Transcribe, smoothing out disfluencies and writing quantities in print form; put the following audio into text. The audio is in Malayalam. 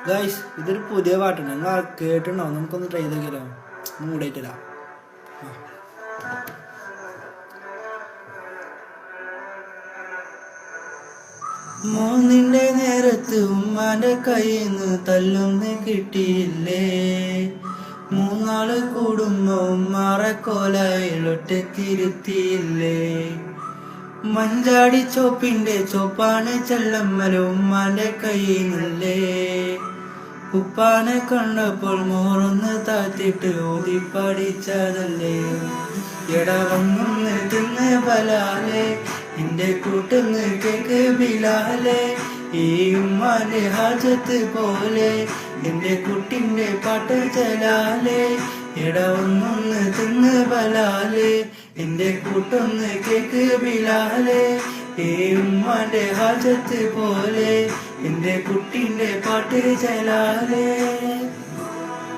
ഗൈസ് ഇതൊരു പുതിയ പാട്ടാണ്, നിങ്ങൾ കേട്ടിട്ടുണ്ടോ? നമുക്കൊന്ന് ട്രൈ ചെയ്തേക്കല്ലോ, മൂടായിട്ടില്ല. മൂന്നിന്റെ നേരത്ത് ഉമ്മാന്റെ കയ്യിന്ന് തല്ലൊന്ന് കിട്ടിയില്ലേ, മൂന്നാള് കൂടുമ്പോ ഉമ്മാറെ കോലയിലൊറ്റക്കിരുത്തിയില്ലേ, മഞ്ചാടി ചോപ്പിന്റെ ചോപ്പാണ് ചെല്ലമ്മല ഉമ്മാന്റെ കയ്യിന്നല്ലേ, ഉപ്പാനെ കണ്ടപ്പോൾ മോറൊന്ന് താത്തിട്ട് ഓതി പഠിച്ചതല്ലേ, എടവന്നൊന്ന് തിന്ന് ബലാലെ എന്റെ കൂട്ടുന്ന് കേക്ക് ബിലാലെ, ഈ ഉമ്മാന്റെ ഹാജത്ത് പോലെ എന്റെ കുട്ടിന്റെ പാട്ട് ചെലാലെ, എടവന്നൊന്ന് തിന്ന് ബലാലെ എന്റെ കൂട്ടൊന്ന് കേക്ക് ബിലാലെ, ഈ ഉമ്മാന്റെ ഹാജത്ത് പോലെ എന്റെ കുട്ടിന്റെ പാട്ട് ചെലാലെ.